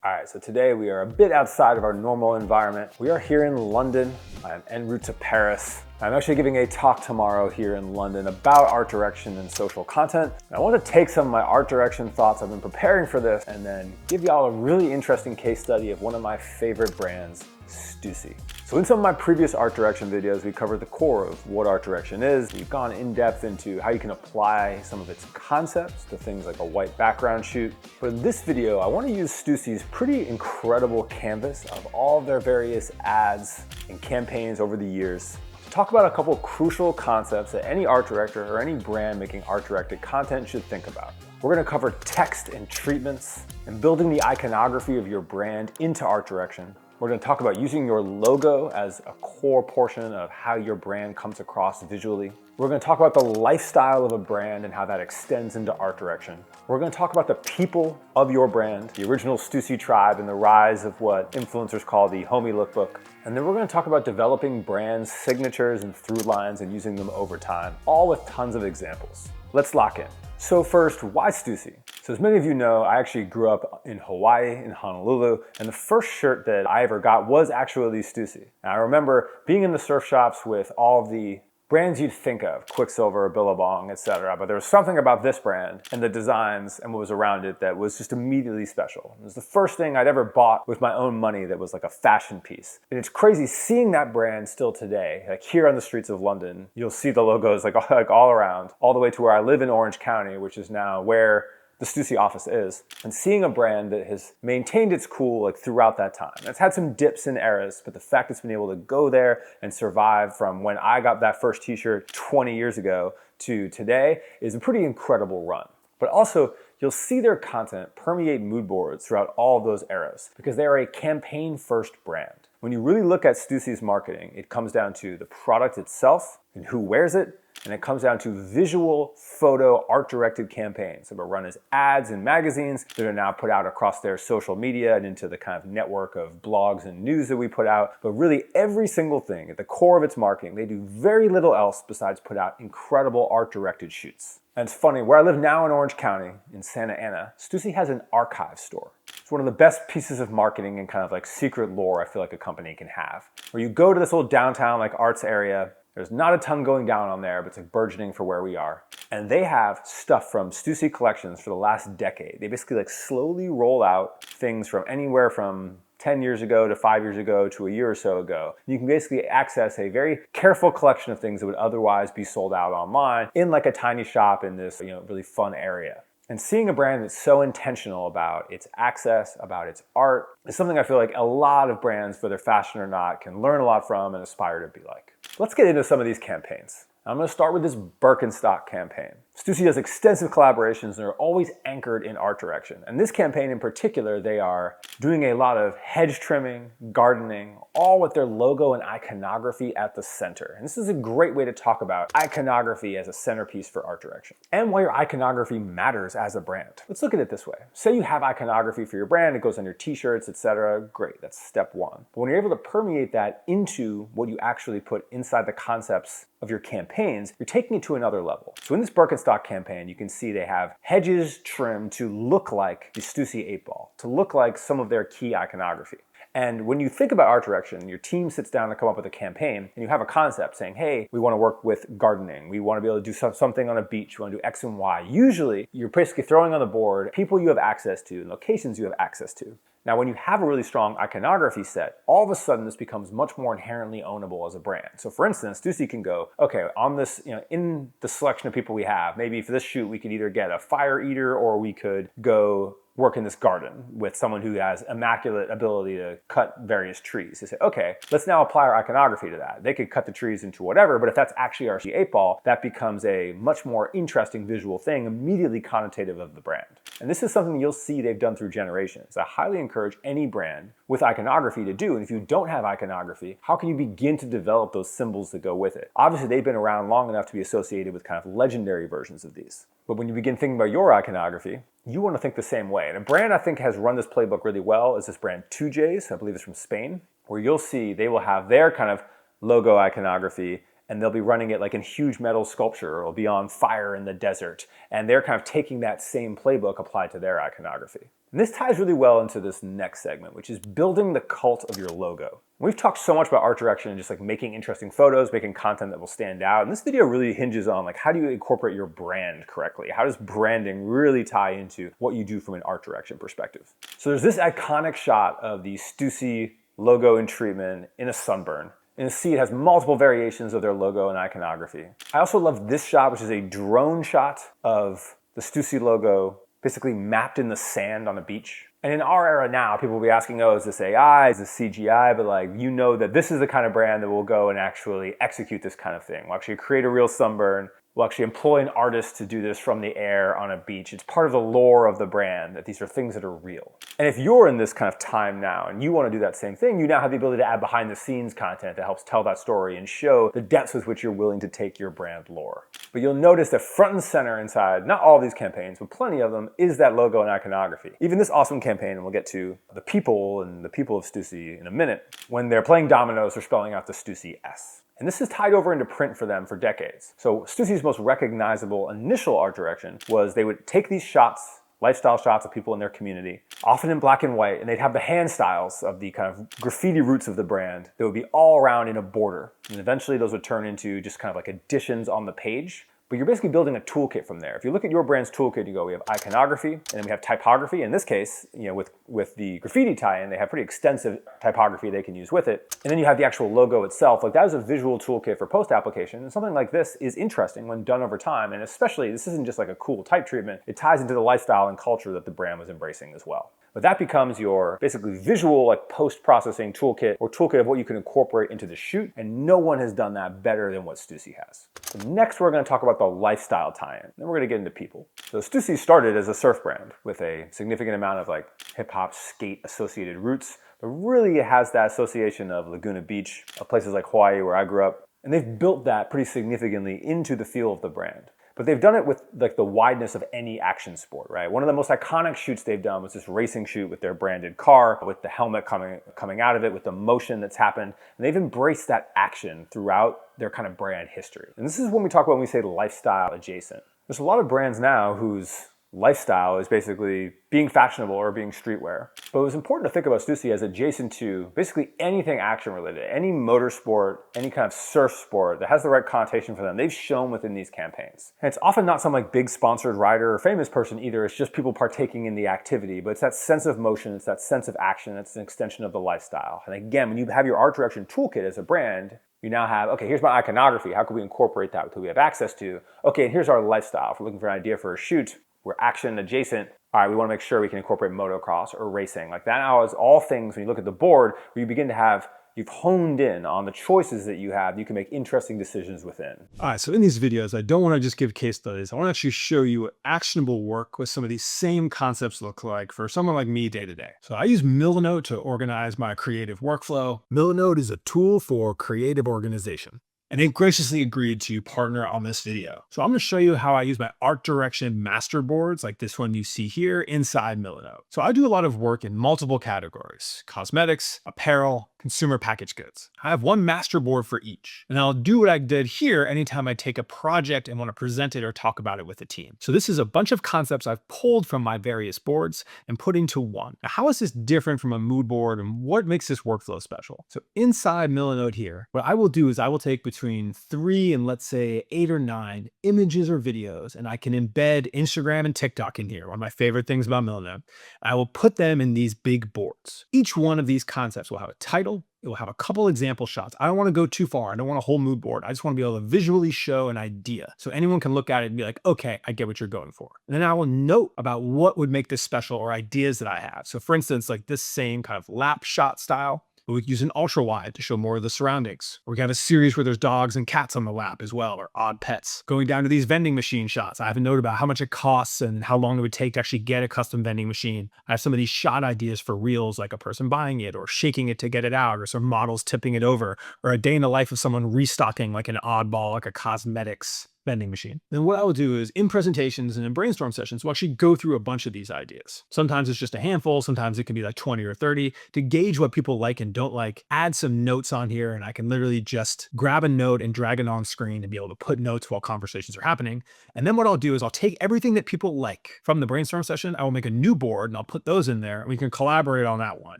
All right, so today we are a bit outside of our normal environment. We are here in London. I'm en route to Paris. I'm actually giving a talk tomorrow here in London about art direction and social content. And I want to take some of my art direction thoughts I've been preparing for this and then give y'all a really interesting case study of one of my favorite brands, Stussy. So in some of my previous art direction videos, we covered the core of what art direction is. We've gone in depth into how you can apply some of its concepts to things like a white background shoot. But in this video, I want to use Stussy's pretty incredible canvas of all of their various ads and campaigns over the years to talk about a couple of crucial concepts that any art director or any brand making art-directed content should think about. We're going to cover text and treatments and building the iconography of your brand into art direction. We're going to talk about using your logo as a core portion of how your brand comes across visually. We're going to talk about the lifestyle of a brand and how that extends into art direction. We're going to talk about the people of your brand, the original Stussy tribe, and the rise of what influencers call the homie lookbook. And then we're going to talk about developing brand signatures and through lines and using them over time, all with tons of examples. Let's lock in. So first, why Stussy? So as many of you know, I actually grew up in Hawaii, in Honolulu, and the first shirt that I ever got was actually Stussy. And I remember being in the surf shops with all of the brands you'd think of, Quicksilver, Billabong, etc. But there was something about this brand and the designs and what was around it that was just immediately special. It was the first thing I'd ever bought with my own money that was like a fashion piece. And it's crazy seeing that brand still today. Like here on the streets of London, you'll see the logos like all around, all the way to where I live in Orange County, which is now where the Stussy office is, and seeing a brand that has maintained its cool like throughout that time. It's had some dips and eras, but the fact it's been able to go there and survive from when I got that first t-shirt 20 years ago to today is a pretty incredible run. But also, you'll see their content permeate mood boards throughout all of those eras because they are a campaign-first brand. When you really look at Stussy's marketing, it comes down to the product itself and who wears it, and it comes down to visual, photo, art-directed campaigns that were run as ads in magazines that are now put out across their social media and into the kind of network of blogs and news that we put out. But really every single thing at the core of its marketing, they do very little else besides put out incredible art-directed shoots. And it's funny, where I live now in Orange County, in Santa Ana, Stussy has an archive store. It's one of the best pieces of marketing and kind of like secret lore I feel like a company can have. Where you go to this little downtown like arts area, there's not a ton going down on there, but it's like burgeoning for where we are. And they have stuff from Stussy collections for the last decade. They basically like slowly roll out things from anywhere from 10 years ago to 5 years ago to a year or so ago. You can basically access a very careful collection of things that would otherwise be sold out online in like a tiny shop in this, really fun area. And seeing a brand that's so intentional about its access, about its art, is something I feel like a lot of brands, whether fashion or not, can learn a lot from and aspire to be like. Let's get into some of these campaigns. I'm going to start with this Birkenstock campaign. Stussy does extensive collaborations and are always anchored in art direction. And this campaign in particular, they are doing a lot of hedge trimming, gardening, all with their logo and iconography at the center. And this is a great way to talk about iconography as a centerpiece for art direction and why your iconography matters as a brand. Let's look at it this way. Say you have iconography for your brand, it goes on your t-shirts, etc. Great, that's step one. But when you're able to permeate that into what you actually put inside the concepts of your campaigns, you're taking it to another level. So in this Birkenstock campaign, you can see they have hedges trimmed to look like the Stussy 8-ball, to look like some of their key iconography. And when you think about art direction, your team sits down to come up with a campaign and you have a concept saying, hey, we want to work with gardening. We want to be able to do something on a beach. We want to do X and Y. Usually, you're basically throwing on the board people you have access to and locations you have access to. Now, when you have a really strong iconography set, all of a sudden this becomes much more inherently ownable as a brand. So for instance, Stussy can go, okay, on this, in the selection of people we have, maybe for this shoot, we could either get a fire eater or we could go work in this garden with someone who has immaculate ability to cut various trees. They say, okay, let's now apply our iconography to that. They could cut the trees into whatever, but if that's actually our 8-ball, that becomes a much more interesting visual thing, immediately connotative of the brand. And this is something you'll see they've done through generations. I highly encourage any brand with iconography to do. And if you don't have iconography, how can you begin to develop those symbols that go with it? Obviously, they've been around long enough to be associated with kind of legendary versions of these. But when you begin thinking about your iconography, you want to think the same way. And a brand I think has run this playbook really well is this brand 2J's, I believe it's from Spain, where you'll see they will have their kind of logo iconography and they'll be running it like in huge metal sculpture, or it'll be on fire in the desert. And they're kind of taking that same playbook applied to their iconography. And this ties really well into this next segment, which is building the cult of your logo. We've talked so much about art direction and just like making interesting photos, making content that will stand out. And this video really hinges on like, how do you incorporate your brand correctly? How does branding really tie into what you do from an art direction perspective? So there's this iconic shot of the Stussy logo and treatment in a sunburn. And you see it has multiple variations of their logo and iconography. I also love this shot, which is a drone shot of the Stussy logo basically mapped in the sand on a beach. And in our era now, people will be asking, oh, is this AI, is this CGI? But like, you know that this is the kind of brand that will go and actually execute this kind of thing. We'll actually create a real sunburn. We'll actually employ an artist to do this from the air on a beach. It's part of the lore of the brand that these are things that are real. And if you're in this kind of time now and you want to do that same thing, you now have the ability to add behind the scenes content that helps tell that story and show the depths with which you're willing to take your brand lore. But you'll notice that front and center inside, not all these campaigns, but plenty of them, is that logo and iconography. Even this awesome campaign, and we'll get to the people and the people of Stussy in a minute, when they're playing dominoes, they're spelling out the Stussy S. And this is tied over into print for them for decades. So Stussy's most recognizable initial art direction was they would take these shots, lifestyle shots of people in their community, often in black and white, and they'd have the hand styles of the kind of graffiti roots of the brand that would be all around in a border. And eventually those would turn into just kind of like additions on the page. But you're basically building a toolkit from there. If you look at your brand's toolkit, you go, we have iconography, and then we have typography. In this case, with the graffiti tie-in, they have pretty extensive typography they can use with it. And then you have the actual logo itself. Like, that is a visual toolkit for post-application. And something like this is interesting when done over time. And especially, this isn't just like a cool type treatment. It ties into the lifestyle and culture that the brand was embracing as well. But that becomes your basically visual, like, post-processing toolkit, or toolkit of what you can incorporate into the shoot. And no one has done that better than what Stussy has. So next, we're going to talk about the lifestyle tie-in. Then we're going to get into people. So Stussy started as a surf brand with a significant amount of like hip-hop, skate associated roots, but really it has that association of Laguna Beach, of places like Hawaii where I grew up. And they've built that pretty significantly into the feel of the brand. But they've done it with like the wideness of any action sport, right? One of the most iconic shoots they've done was this racing shoot with their branded car, with the helmet coming out of it, with the motion that's happened. And they've embraced that action throughout their kind of brand history. And this is when we talk about when we say lifestyle adjacent. There's a lot of brands now whose lifestyle is basically being fashionable or being streetwear. But it was important to think about Stussy as adjacent to basically anything action related, any motorsport, any kind of surf sport that has the right connotation for them. They've shown within these campaigns. And it's often not some like big sponsored rider or famous person either. It's just people partaking in the activity, but it's that sense of motion, it's that sense of action, it's an extension of the lifestyle. And again, when you have your art direction toolkit as a brand, you now have, okay, here's my iconography. How can we incorporate that with who we have access to? Okay, and here's our lifestyle. If we're looking for an idea for a shoot, we're action adjacent. All right, we want to make sure we can incorporate motocross or racing. Like, that now is all things, when you look at the board, where you begin to have, you've honed in on the choices that you have. You can make interesting decisions within. All right, so in these videos, I don't want to just give case studies. I want to actually show you what actionable work with some of these same concepts look like for someone like me day to day. So I use Milanote to organize my creative workflow. Milanote is a tool for creative organization, and they've graciously agreed to partner on this video. So I'm going to show you how I use my art direction master boards, like this one you see here, inside Milanote. So I do a lot of work in multiple categories: cosmetics, apparel, consumer packaged goods. I have one master board for each, and I'll do what I did here anytime I take a project and want to present it or talk about it with a team. So this is a bunch of concepts I've pulled from my various boards and put into one. Now, how is this different from a mood board, and what makes this workflow special? So inside Milanote here, what I will do is I will take between 3 and let's say 8 or 9 images or videos, and I can embed Instagram and TikTok in here, one of my favorite things about Milanote. I will put them in these big boards. Each one of these concepts will have a title. It will have a couple example shots. I don't want to go too far. I don't want a whole mood board. I just want to be able to visually show an idea, so anyone can look at it and be like, okay, I get what you're going for. And then I will note about what would make this special, or ideas that I have. So for instance, like this same kind of lap shot style, but we use an ultra wide to show more of the surroundings. Or we have a series where there's dogs and cats on the lap as well, or odd pets. Going down to these vending machine shots, I have a note about how much it costs and how long it would take to actually get a custom vending machine. I have some of these shot ideas for reels, like a person buying it or shaking it to get it out, or some models tipping it over, or a day in the life of someone restocking like an oddball, like a cosmetics vending machine. Then what I will do is in presentations and in brainstorm sessions, we'll actually go through a bunch of these ideas. Sometimes it's just a handful, sometimes it can be like 20 or 30 to gauge what people like and don't like, add some notes on here, and I can literally just grab a note and drag it on screen and be able to put notes while conversations are happening. And then what I'll do is I'll take everything that people like from the brainstorm session, I will make a new board and I'll put those in there and we can collaborate on that one,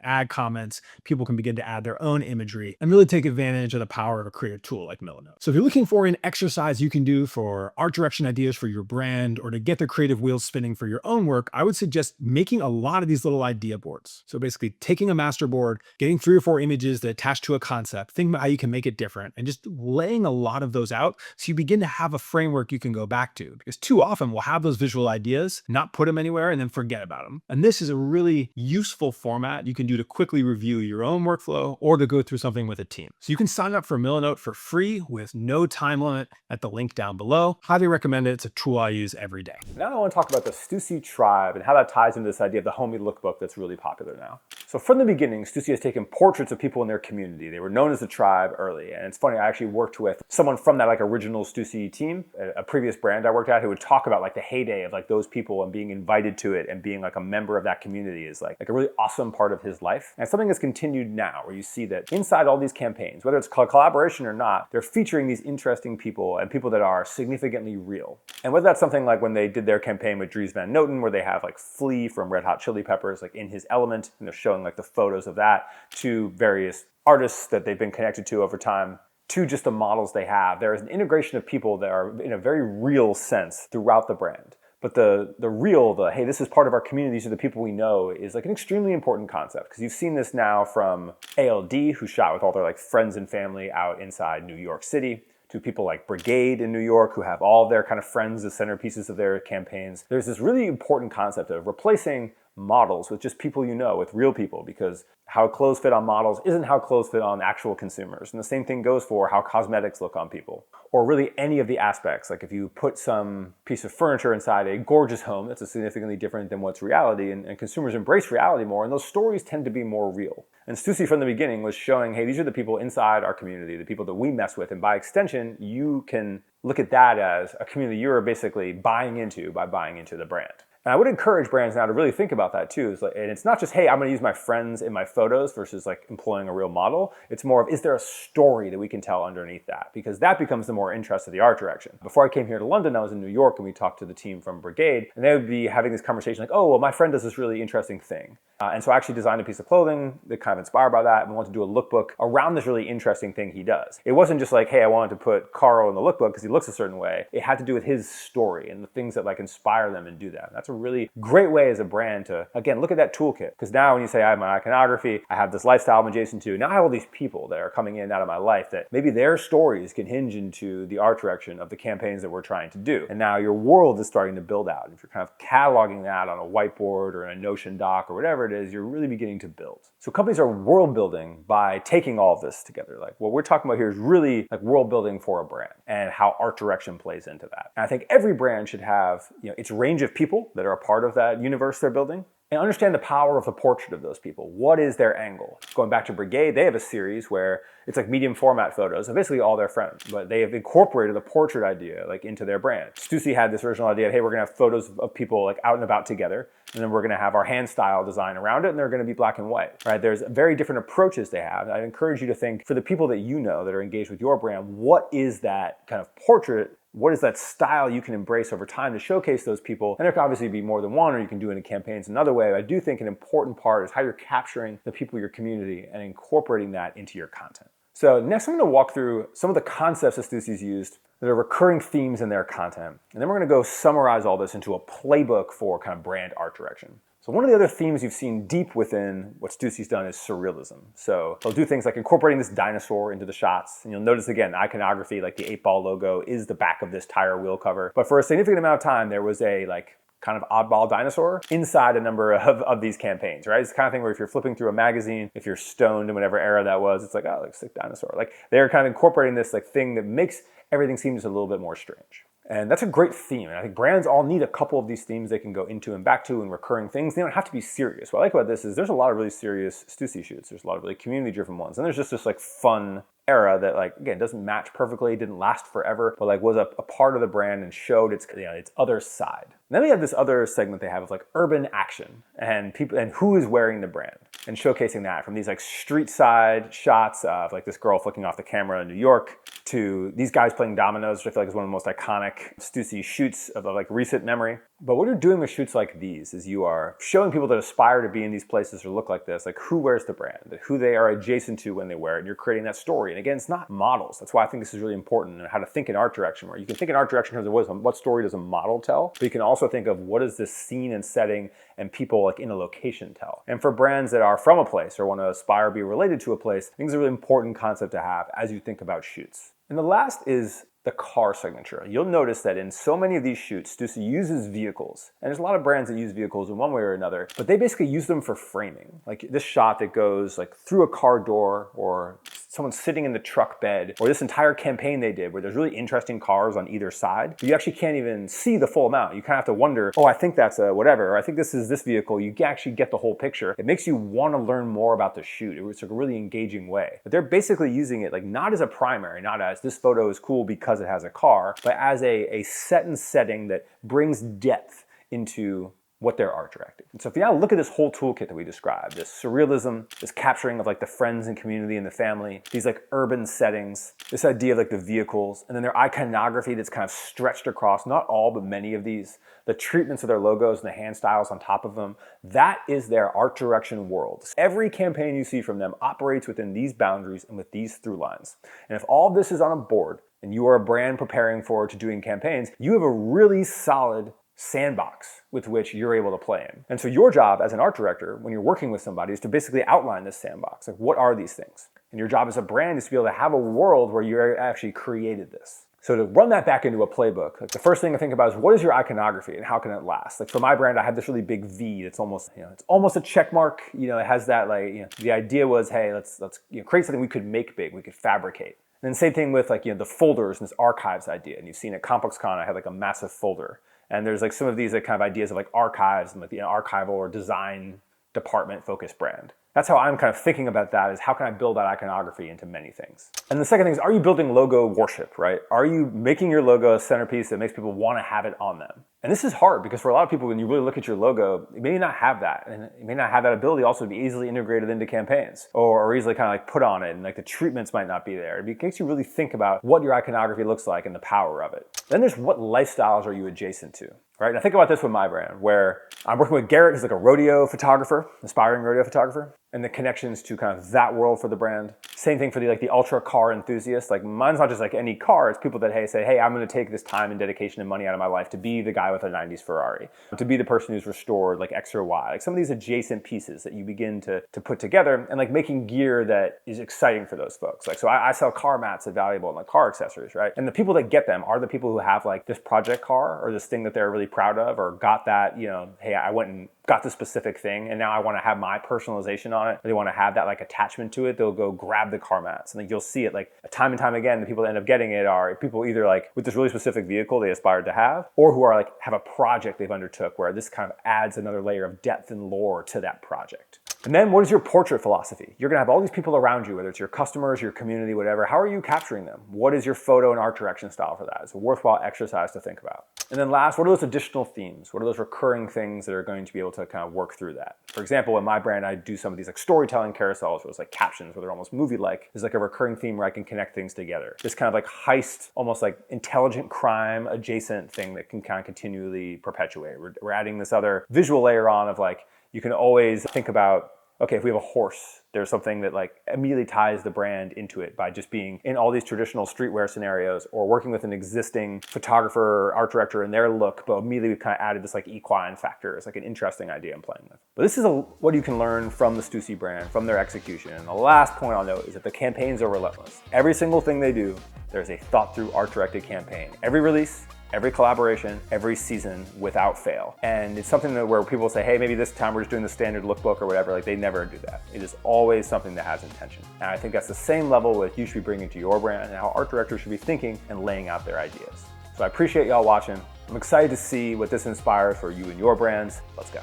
add comments, people can begin to add their own imagery and really take advantage of the power of a creative tool like Milanote. So if you're looking for an exercise you can do for art direction ideas for your brand or to get the creative wheels spinning for your own work, I would suggest making a lot of these little idea boards. So basically taking a master board, getting 3 or 4 images that attach to a concept, think about how you can make it different, and just laying a lot of those out so you begin to have a framework you can go back to. Because too often we'll have those visual ideas, not put them anywhere, and then forget about them. And this is a really useful format you can do to quickly review your own workflow or to go through something with a team. So you can sign up for Milanote for free with no time limit at the link down below. Highly recommend it. It's a tool I use every day. Now I want to talk about the Stussy tribe and how that ties into this idea of the homie lookbook that's really popular now. So from the beginning, Stussy has taken portraits of people in their community. They were known as the tribe early. And it's funny, I actually worked with someone from that like original Stussy team, a previous brand I worked at, who would talk about like the heyday of like those people and being invited to it and being like a member of that community is like a really awesome part of his life. And it's something that's continued now where you see that inside all these campaigns, whether it's collaboration or not, they're featuring these interesting people and people that are significantly real. And whether that's something like when they did their campaign with Dries Van Noten, where they have like Flea from Red Hot Chili Peppers like in his element, and they're showing like the photos of that, to various artists that they've been connected to over time, to just the models they have. There is an integration of people that are in a very real sense throughout the brand. But the real, hey, this is part of our community, these are the people we know, is like an extremely important concept. Because you've seen this now from ALD, who shot with all their like friends and family out inside New York City, to people like Brigade in New York, who have all their kind of friends as centerpieces of their campaigns. There's this really important concept of replacing models with just people you know, with real people, because how clothes fit on models isn't how clothes fit on actual consumers. And the same thing goes for how cosmetics look on people, or really any of the aspects. Like if you put some piece of furniture inside a gorgeous home, that's significantly different than what's reality, and consumers embrace reality more, and those stories tend to be more real. And Stussy from the beginning was showing, hey, these are the people inside our community, the people that we mess with, and by extension, you can look at that as a community you're basically buying into by buying into the brand. And I would encourage brands now to really think about that too. And it's not just, hey, I'm going to use my friends in my photos versus like employing a real model. It's more of, is there a story that we can tell underneath that? Because that becomes the more interest of the art direction. Before I came here to London, I was in New York and we talked to the team from Brigade, and they would be having this conversation like, oh, well, my friend does this really interesting thing. And so I actually designed a piece of clothing that kind of inspired by that, and we wanted to do a lookbook around this really interesting thing he does. It wasn't just like, hey, I wanted to put Carl in the lookbook because he looks a certain way. It had to do with his story and the things that like inspire them and do that. And that's a really great way as a brand to, again, look at that toolkit. Because now when you say I have my iconography, I have this lifestyle I'm adjacent to, now I have all these people that are coming in and out of my life that maybe their stories can hinge into the art direction of the campaigns that we're trying to do. And now your world is starting to build out. If you're kind of cataloging that on a whiteboard or in a Notion doc or whatever it is, you're really beginning to build. So companies are world building by taking all of this together. Like what we're talking about here is really like world building for a brand and how art direction plays into that. And I think every brand should have, its range of people that are a part of that universe they're building, and understand the power of the portrait of those people. What is their angle? Going back to Brigade, they have a series where it's like medium format photos of basically all their friends, but they have incorporated the portrait idea like into their brand. Stussy had this original idea of, hey, we're gonna have photos of people like out and about together, and then we're gonna have our hand style design around it, and they're gonna be black and white, right? There's very different approaches they have. I'd encourage you to think, for the people that you know that are engaged with your brand, what is that kind of portrait? What is that style you can embrace over time to showcase those people? And there can obviously be more than one, or you can do it in campaigns another way. I do think an important part is how you're capturing the people in your community and incorporating that into your content. So next I'm going to walk through some of the concepts that Stussy's used that are recurring themes in their content. And then we're going to go summarize all this into a playbook for kind of brand art direction. So one of the other themes you've seen deep within what Stussy's done is surrealism. So they'll do things like incorporating this dinosaur into the shots. And you'll notice again, the iconography, like the 8-ball logo is the back of this tire wheel cover. But for a significant amount of time, there was a like kind of oddball dinosaur inside a number of these campaigns, right? It's the kind of thing where if you're flipping through a magazine, if you're stoned in whatever era that was, it's like, oh, like sick dinosaur. Like they're kind of incorporating this like thing that makes everything seem just a little bit more strange. And that's a great theme. And I think brands all need a couple of these themes they can go into and back to and recurring things. They don't have to be serious. What I like about this is there's a lot of really serious Stussy shoots. There's a lot of really community-driven ones. And there's just this like fun era that, like, again, doesn't match perfectly, didn't last forever, but like was a part of the brand and showed its, its other side. And then we have this other segment they have of like urban action and people and who is wearing the brand and showcasing that, from these like street side shots of like this girl flicking off the camera in New York to these guys playing dominoes, which I feel like is one of the most iconic Stussy shoots of like recent memory. But what you're doing with shoots like these is you are showing people that aspire to be in these places or look like this, like who wears the brand, who they are adjacent to when they wear it, and you're creating that story. And again, it's not models. That's why I think this is really important, and how to think in art direction, where you can think in art direction in terms of what story does a model tell, but you can also think of what does this scene and setting and people like in a location tell. And for brands that are from a place or want to aspire to be related to a place, I think it's a really important concept to have as you think about shoots. And the last is the car signature. You'll notice that in so many of these shoots, Stussy uses vehicles. And there's a lot of brands that use vehicles in one way or another, but they basically use them for framing. Like this shot that goes like through a car door, or someone sitting in the truck bed, or this entire campaign they did where there's really interesting cars on either side, but you actually can't even see the full amount. You kind of have to wonder, oh, I think that's a whatever, or I think this is this vehicle. You actually get the whole picture. It makes you want to learn more about the shoot. It's like a really engaging way. But they're basically using it like not as a primary, not as this photo is cool because it has a car, but as a set and setting that brings depth into what they're art directing. And so if you now look at this whole toolkit that we described, this surrealism, this capturing of like the friends and community and the family, these like urban settings, this idea of like the vehicles, and then their iconography that's kind of stretched across, not all, but many of these, the treatments of their logos and the hand styles on top of them, that is their art direction world. Every campaign you see from them operates within these boundaries and with these through lines. And if all this is on a board, and you are a brand preparing for to doing campaigns, you have a really solid sandbox with which you're able to play in. And so your job as an art director, when you're working with somebody, is to basically outline this sandbox. Like, what are these things? And your job as a brand is to be able to have a world where you actually created this. So to run that back into a playbook, like the first thing I think about is what is your iconography and how can it last? Like for my brand, I have this really big V. It's almost, it's almost a check mark. It has that like, the idea was, hey, let's create something we could make big, we could fabricate. And then same thing with like, the folders and this archives idea. And you've seen at ComplexCon, I had like a massive folder. And there's like some of these like kind of ideas of like archives and like the archival or design department focused brand. That's how I'm kind of thinking about that, is how can I build that iconography into many things? And the second thing is, are you building logo worship, right? Are you making your logo a centerpiece that makes people want to have it on them? And this is hard because for a lot of people, when you really look at your logo, you may not have that. And you may not have that ability also to be easily integrated into campaigns or easily kind of like put on it. And like the treatments might not be there. It makes you really think about what your iconography looks like and the power of it. Then there's what lifestyles are you adjacent to, right? And I think about this with my brand, where I'm working with Garrett, who's like a rodeo photographer, aspiring rodeo photographer, and the connections to kind of that world for the brand. Same thing for the ultra car enthusiast. Like mine's not just like any car, it's people that say, hey, I'm gonna take this time and dedication and money out of my life to be the guy with a 90s Ferrari, to be the person who's restored like X or Y. Like some of these adjacent pieces that you begin to put together, and like making gear that is exciting for those folks. Like, so I sell car mats at Valuable and like car accessories, right? And the people that get them are the people who have like this project car or this thing that they're really proud of, or got that, hey, I went and got this specific thing and now I want to have my personalization on it. They want to have that like attachment to it. They'll go grab the car mats, and like you'll see it like time and time again. The people that end up getting it are people either like with this really specific vehicle they aspired to have, or who are like have a project they've undertook where this kind of adds another layer of depth and lore to that project. And then what is your portrait philosophy? You're gonna have all these people around you, whether it's your customers, your community, whatever. How are you capturing them? What is your photo and art direction style for that? It's a worthwhile exercise to think about. And then last, what are those additional themes? What are those recurring things that are going to be able to kind of work through that? For example, in my brand, I do some of these like storytelling carousels where it's like captions where they're almost movie-like. There's like a recurring theme where I can connect things together. This kind of like heist, almost like intelligent crime adjacent thing that can kind of continually perpetuate. We're adding this other visual layer on of like, you can always think about, okay, if we have a horse, there's something that like immediately ties the brand into it by just being in all these traditional streetwear scenarios, or working with an existing photographer or art director in their look, but immediately we've kind of added this like equine factor. It's like an interesting idea I'm playing with. But this is what you can learn from the Stussy brand, from their execution. And the last point I'll note is that the campaigns are relentless. Every single thing they do, there's a thought through art directed campaign. Every release, every collaboration, every season without fail. And it's something that where people say, hey, maybe this time we're just doing the standard lookbook or whatever. Like they never do that. It is always something that has intention. And I think that's the same level that you should be bringing to your brand and how art directors should be thinking and laying out their ideas. So I appreciate y'all watching. I'm excited to see what this inspires for you and your brands. Let's go.